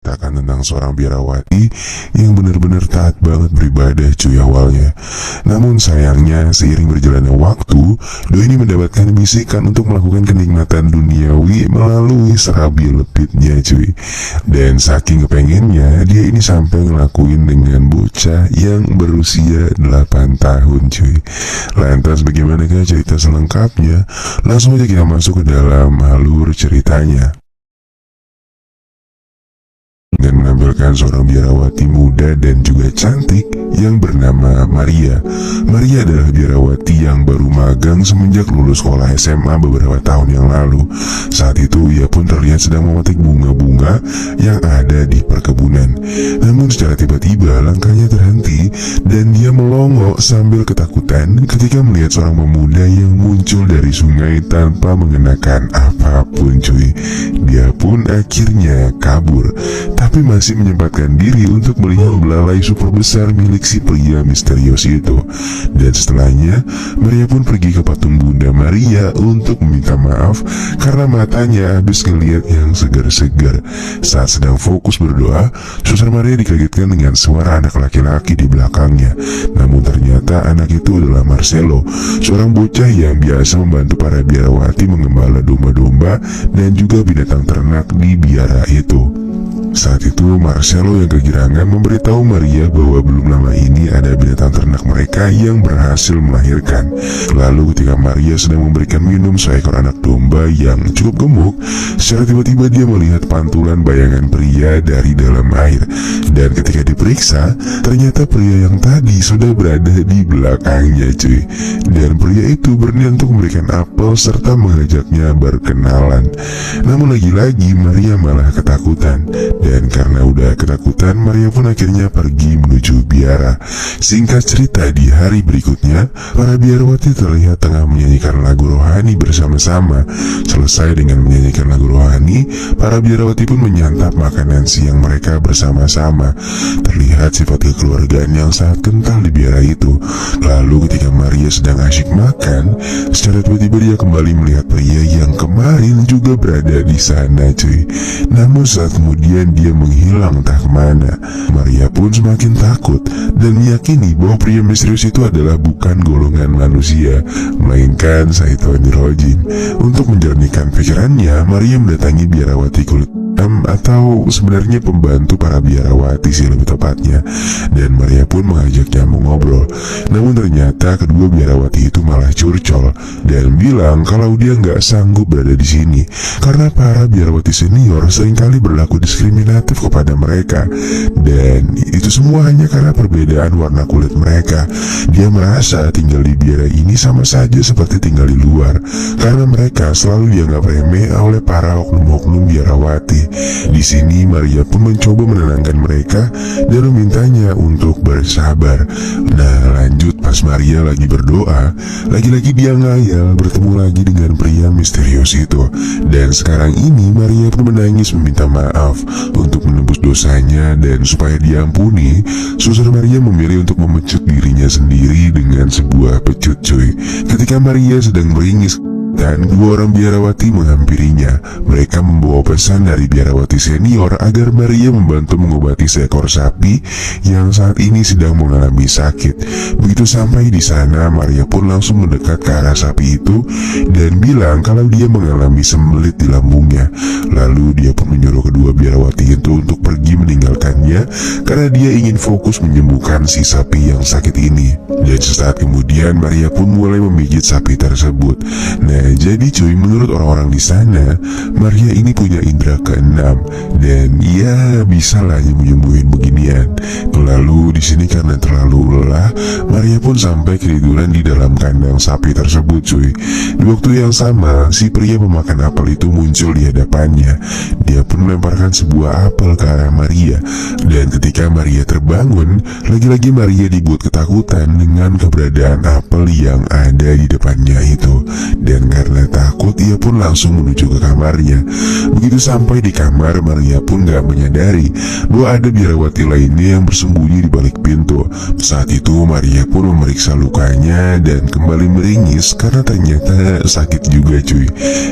Menceritakan tentang seorang biarawati yang benar-benar taat banget beribadah cuy awalnya. Namun sayangnya seiring berjalannya waktu, doi ini mendapatkan bisikan untuk melakukan kenikmatan duniawi melalui serabi letitnya cuy. Dan saking kepengennya, dia ini sampai ngelakuin dengan bocah yang berusia 8 tahun cuy. Lantas bagaimanakah cerita selengkapnya? Langsung aja kita masuk ke dalam alur ceritanya. Dan menampilkan seorang biarawati muda dan juga cantik yang bernama Maria. Maria adalah biarawati yang baru magang semenjak lulus sekolah SMA beberapa tahun yang lalu. Saat itu ia pun terlihat sedang memetik bunga-bunga yang ada di perkebunan. Namun secara tiba-tiba langkahnya terhenti dan dia melongo sambil ketakutan ketika melihat seorang pemuda yang muncul dari sungai tanpa mengenakan apapun cuy. Dia pun akhirnya kabur, tapi masih menyempatkan diri untuk melihat belalai super besar milik si pria misterius itu. Dan setelahnya, Maria pun pergi ke patung Bunda Maria untuk meminta maaf karena matanya habis ngeliat yang segar-segar. Saat sedang fokus berdoa, Suster Maria dikagetkan dengan suara anak laki-laki di belakangnya. Namun ternyata anak itu adalah Marcelo, seorang bocah yang biasa membantu para biarawati mengembala domba-domba dan juga binatang ternak di biara itu. Saat itu Marcelo yang kegirangan memberitahu Maria bahwa belum lama ini ada binatang ternak mereka yang berhasil melahirkan. Lalu ketika Maria sedang memberikan minum seekor anak domba yang cukup gemuk, secara tiba-tiba dia melihat pantulan bayangan pria dari dalam air. Dan ketika diperiksa, ternyata pria yang tadi sudah berada di belakangnya cuy. Dan pria itu berniat untuk memberikan apel serta mengajaknya berkenalan. Namun lagi-lagi Maria malah ketakutan. Dan karena udah ketakutan, Maria pun akhirnya pergi menuju biara. Singkat cerita, di hari berikutnya, para biarawati terlihat tengah menyanyikan lagu rohani bersama-sama. Selesai dengan menyanyikan lagu rohani, para biarawati pun menyantap makanan siang mereka bersama-sama. Terlihat sifat kekeluargaan yang sangat kental di biara itu. Lalu ketika Maria sedang asyik makan, secara tiba-tiba dia kembali melihat pria yang kemarin juga berada di sana cuy. Namun saat kemudian dia menghilang entah kemana. Maria pun semakin takut dan meyakini bahwa pria misterius itu adalah bukan golongan manusia, melainkan Syaithanir Rajim. Untuk menjernihkan pikirannya, Maria mendatangi biarawati kulit hitam, atau sebenarnya pembantu para biarawati sih lebih tepatnya. Dan Maria pun mengajaknya mengobrol. Namun ternyata kedua biarawati itu malah curcol dan bilang kalau dia nggak sanggup berada di sini karena para biarawati senior seringkali berlaku diskriminatif kepada mereka. Dan itu semua hanya karena perbedaan warna kulit mereka. Dia merasa tinggal di biara ini sama saja seperti tinggal di luar karena mereka selalu dianggap remeh oleh para oknum-oknum biarawati. Di sini Maria pun mencoba menenangkan mereka dan memintanya untuk bersabar. Nah lanjut, pas Maria lagi berdoa, lagi-lagi dia ngayal bertemu lagi dengan pria misterius itu. Dan sekarang ini Maria pun menangis meminta maaf untuk menebus dosanya dan supaya diampuni. Suster Maria memilih untuk memecut dirinya sendiri dengan sebuah pecut cuy. Ketika Maria sedang meringis dan dua orang biarawati menghampirinya. Mereka membawa pesan dari biarawati senior agar Maria membantu mengobati seekor sapi yang saat ini sedang mengalami sakit. Begitu sampai di sana, Maria pun langsung mendekat ke arah sapi itu dan bilang kalau dia mengalami sembelit di lambungnya. Lalu dia pun menyuruh kedua biarawati itu untuk pergi meninggalkannya karena dia ingin fokus menyembuhkan si sapi yang sakit ini. Dan sesaat kemudian Maria pun mulai memijit sapi tersebut. Nah jadi cuy, menurut orang-orang di sana, Maria ini punya indera keenam dan ya bisa lah nyembuhin beginian. Lalu di sini karena terlalu lelah, Maria pun sampai ketiduran di dalam kandang sapi tersebut cuy. Di waktu yang sama, si pria pemakan apel itu muncul di hadapannya. Dia pun melemparkan sebuah apel ke arah Maria. Dan ketika Maria terbangun, lagi-lagi Maria dibuat ketakutan dengan keberadaan apel yang ada di depannya itu. Dan karena takut, ia pun langsung menuju ke kamarnya. Begitu sampai di kamar, Maria pun gak menyadari bahwa ada biarawati lainnya yang bersembunyi di balik pintu. Saat itu Maria pun memeriksa lukanya dan kembali meringis karena ternyata sakit juga cuy.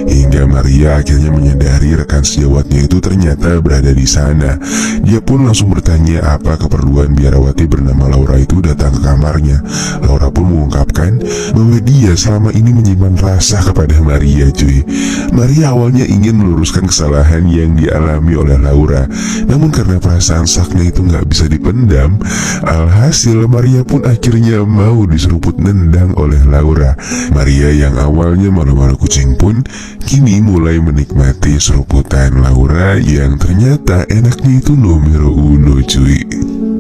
Hingga Maria akhirnya menyadari rekan sejawatnya itu ternyata berada di sana. Dia pun langsung bertanya apa keperluan biarawati bernama Laura itu datang ke kamarnya. Laura pun mengungkapkan bahwa dia selama ini menyimpan rasa kepada Maria cuy. Maria awalnya ingin meluruskan kesalahan yang dialami oleh Laura, namun karena perasaan saknya itu nggak bisa dipendam, alhasil Maria pun akhirnya mau diseruput nendang oleh Laura. Maria yang awalnya malu-malu kucing pun kini mulai menikmati seruputan Laura yang ternyata enaknya itu numero uno cuy.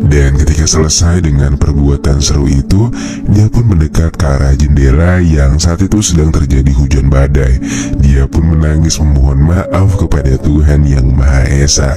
Dan ketika selesai dengan perbuatan seru itu, dia pun mendekat ke arah jendela yang saat itu sedang terjadi hujan badai. Dia pun menangis memohon maaf kepada Tuhan Yang Maha Esa.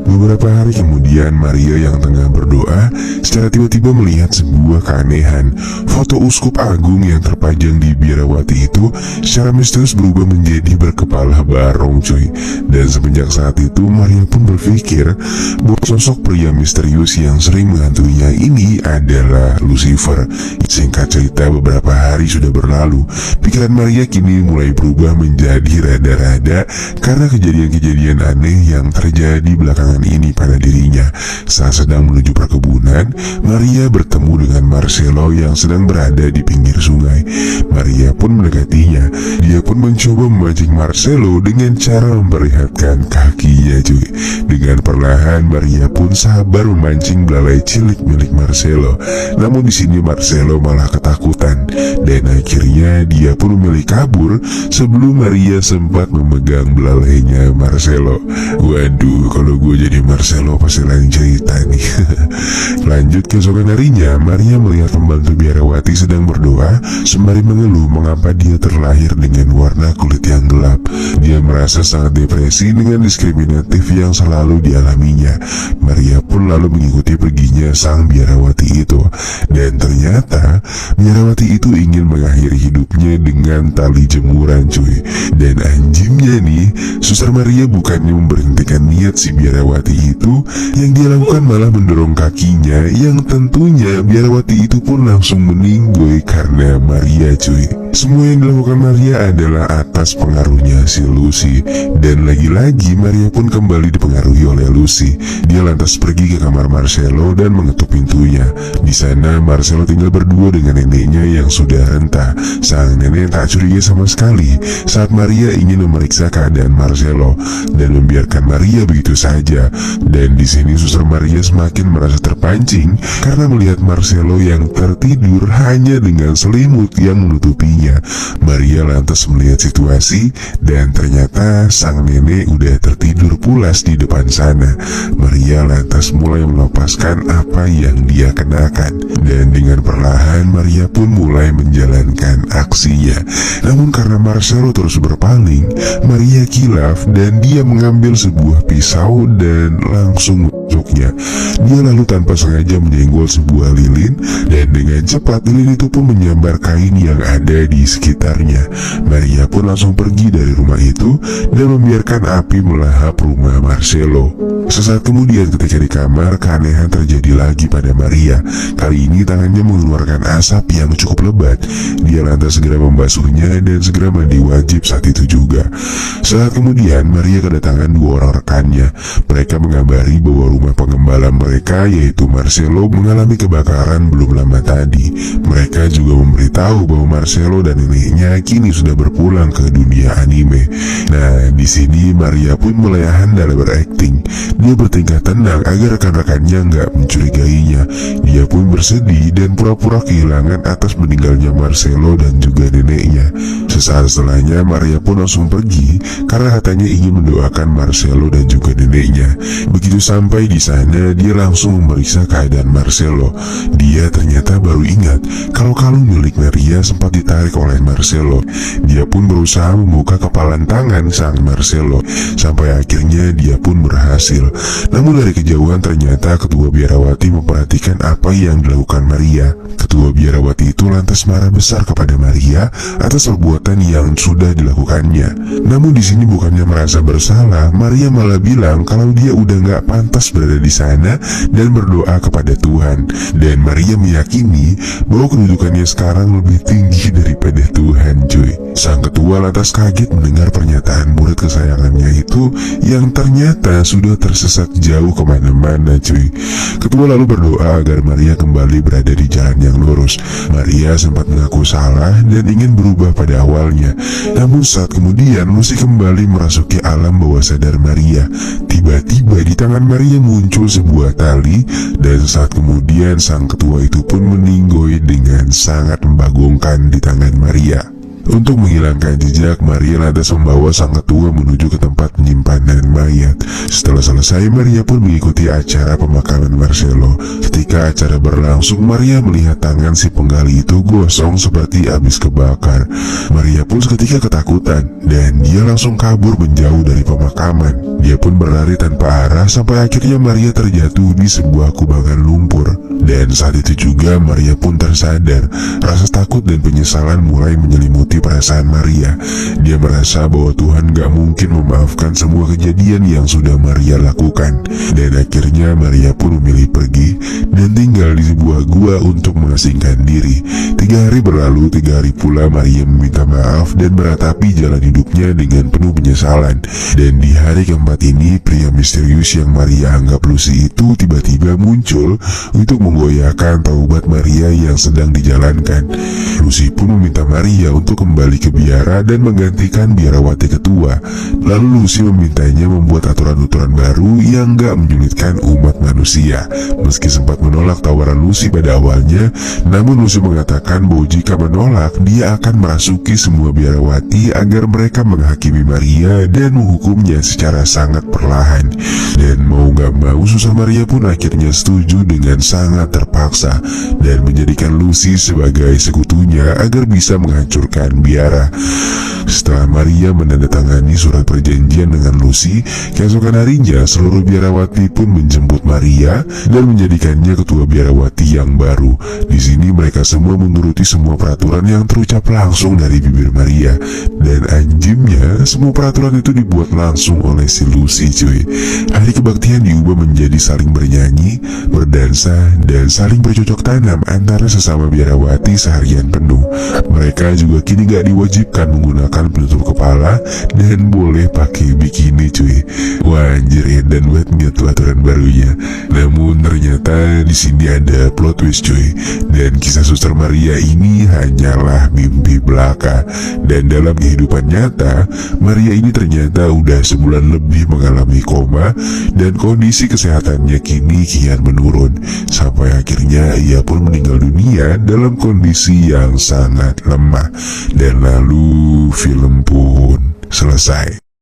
Beberapa hari kemudian, Maria yang tengah berdoa secara tiba-tiba melihat sebuah keanehan. Foto uskup agung yang terpajang di biarawati itu secara misterius berubah menjadi berkepala barong cuy. Dan semenjak saat itu Maria pun berpikir bahwa sosok pria misterius yang sering menghantuinya ini adalah Lucifer. Singkat cerita, beberapa hari sudah berlalu. Pikiran Maria kini mulai berubah menjadi rada-rada karena kejadian-kejadian aneh yang terjadi belakangan ini pada dirinya. Saat sedang menuju perkebunan, Maria bertemu dengan Marcelo yang sedang berada di pinggir sungai. Maria pun mendekatinya. Dia pun mencoba memancing Marcelo dengan cara memperlihatkan kakinya cuy. Dengan perlahan Maria pun sabar memancing belalai cilik milik Marcelo. Namun di sini Marcelo malah ketakutan dan akhirnya dia pun memilih kabur sebelum Maria sempat memegang belalainya Marcelo. Waduh, kalau gue jadi Marcelo pasti lain cerita nih. Lanjut keesokan harinya, Maria melihat pembantu biarawati sedang berdoa sembari mengeluh mengapa dia terlahir dengan warna kulit yang gelap. Dia merasa sangat depresi dengan diskriminatif yang selalu dialaminya. Maria pun lalu mengikuti perginya sang biarawati itu. Dan ternyata biarawati itu ingin mengakhiri hidupnya dengan tali jemuran cuy. Dan anjingnya nih, Suster Maria bukannya memberhentikan niat si biarawati itu, yang dia lakukan malah mendorong kakinya, yang tentunya biarawati itu pun langsung meninggoy karena Maria cuy. Semua yang dilakukan Maria adalah atas pengaruhnya si Lucy. Dan lagi-lagi Maria pun kembali dipengaruhi oleh Lucy. Dia lantas pergi ke kamar Marcelo dan mengetuk pintunya. Di sana Marcelo tinggal berdua dengan neneknya yang sudah renta. Sang nenek tak curiga sama sekali saat Maria ingin memeriksa keadaan Marcelo dan membiarkan Maria begitu saja. Dan di sini Suster Maria semakin merasa terpancing karena melihat Marcelo yang tertidur hanya dengan selimut yang menutupinya. Maria lantas melihat situasi dan ternyata sang nenek udah tertidur pulas di depan sana. Maria lantas mulai melepaskan apa yang dia kenakan dan dengan perlahan Maria pun mulai menjalankan aksinya. Namun karena Marcelo terus berpaling, Maria kilaf dan dia mengambil sebuah pisau dan langsung menusuknya. Dia lalu tanpa sengaja menyenggol sebuah lilin dan dengan cepat lilin itu pun menyambar kain yang ada di sekitarnya. Maria pun langsung pergi dari rumah itu dan membiarkan api melahap rumah Marcelo. Sesaat kemudian ketika di kamar, keanehan terjadi lagi pada Maria. Kali ini tangannya mengeluarkan asap yang cukup lebat. Dia lantas segera membasuhnya dan segera mandi wajib saat itu juga. Saat kemudian Maria kedatangan dua orang rekannya. Mereka mengabari bahwa rumah pengembala mereka yaitu Marcelo mengalami kebakaran belum lama tadi. Mereka juga memberitahu bahwa Marcelo dan neneknya kini sudah berpulang ke dunia anime. Nah, di sini Maria pun mulai handal berakting. Dia bertingkah tenang agar rekan-rekannya nggak mencurigainya. Dia pun bersedih dan pura-pura kehilangan atas meninggalnya Marcelo dan juga neneknya. Sesaat setelahnya Maria pun langsung pergi karena katanya ingin mendoakan Marcelo dan juga neneknya. Begitu sampai Sesampainya di sana, dia langsung memeriksa keadaan Marcelo. Dia ternyata baru ingat kalau kalung milik Maria sempat ditarik oleh Marcelo. Dia pun berusaha membuka kepalan tangan sang Marcelo, sampai akhirnya dia pun berhasil. Namun dari kejauhan ternyata ketua biarawati memperhatikan apa yang dilakukan Maria. Ketua biarawati itu lantas marah besar kepada Maria atas perbuatan yang sudah dilakukannya. Namun di sini bukannya merasa bersalah, Maria malah bilang kalau dia udah gak pantas berada di sana dan berdoa kepada Tuhan. Dan Maria meyakini bahwa kedudukannya sekarang lebih tinggi daripada Tuhan, cuy. Sang ketua lantas kaget mendengar pernyataan murid kesayangannya itu yang ternyata sudah tersesat jauh kemana-mana, cuy. Ketua lalu berdoa agar Maria kembali berada di jalan yang lurus. Maria sempat mengaku salah dan ingin berubah pada awalnya. Namun saat kemudian Lucy kembali merasuki alam bawah sadar Maria. Tiba-tiba di tangan Maria muncul sebuah tali, dan saat kemudian sang ketua itu pun meninggoy dengan sangat membagongkan di tangan Maria. Untuk menghilangkan jejak, Maria lantas membawa sang ketua menuju ke tempat penyimpanan mayat. Setelah selesai, Maria pun mengikuti acara pemakaman Marcelo. Ketika acara berlangsung, Maria melihat tangan si penggali itu gosong seperti habis kebakar. Maria pun seketika ketakutan dan dia langsung kabur menjauh dari pemakaman. Dia pun berlari tanpa arah sampai akhirnya Maria terjatuh di sebuah kubangan lumpur. Dan saat itu juga Maria pun tersadar. Rasa takut dan penyesalan mulai menyelimuti perasaan Maria. Dia merasa bahwa Tuhan gak mungkin memaafkan semua kejadian yang sudah Maria lakukan. Dan akhirnya Maria pun memilih pergi dan tinggal di sebuah gua untuk mengasingkan diri. 3 hari berlalu, 3 hari pula Maria meminta maaf dan meratapi jalan hidupnya dengan penuh penyesalan. Dan di hari keempat ini, pria misterius yang Maria anggap Lucy itu tiba-tiba muncul untuk menggoyahkan taubat Maria yang sedang dijalankan. Lucy pun meminta Maria untuk kembali ke biara dan menggantikan biarawati ketua. Lalu Lucy memintanya membuat aturan-aturan baru yang gak menyulitkan umat manusia. Meski sempat menolak tawaran Lucy pada awalnya, namun Lucy mengatakan bahwa jika menolak, dia akan merasuki semua biarawati agar mereka menghakimi Maria dan menghukumnya secara sangat perlahan. Dan mau gak mau, Suster Maria pun akhirnya setuju dengan sangat terpaksa dan menjadikan Lucy sebagai sekutunya agar bisa menghancurkan biara. Setelah Maria menandatangani surat perjanjian dengan Lucy, keesokan harinya seluruh biarawati pun menjemput Maria dan menjadikannya ketua biarawati yang baru. Di sini mereka semua menuruti semua peraturan yang terucap langsung dari bibir Maria. Dan anjimnya, semua peraturan itu dibuat langsung oleh si Lucy, cuy. Hari kebaktian diubah menjadi saling bernyanyi, berdansa, dan saling bercocok tanam antara sesama biarawati seharian penuh. Mereka juga kini gak diwajibkan menggunakan penutup kepala dan boleh pakai bikini, cuy. Wah, anjir, dan buat tuh aturan barunya. Namun ternyata di sini ada plot twist, cuy. Dan kisah Suster Maria ini hanyalah mimpi belaka. Dan dalam kehidupan nyata, Maria ini ternyata udah sebulan lebih mengalami koma dan kondisi kesehatannya kini kian menurun. Sampai akhirnya ia pun meninggal dunia dalam kondisi yang sangat lemah. Dan lalu film pun selesai.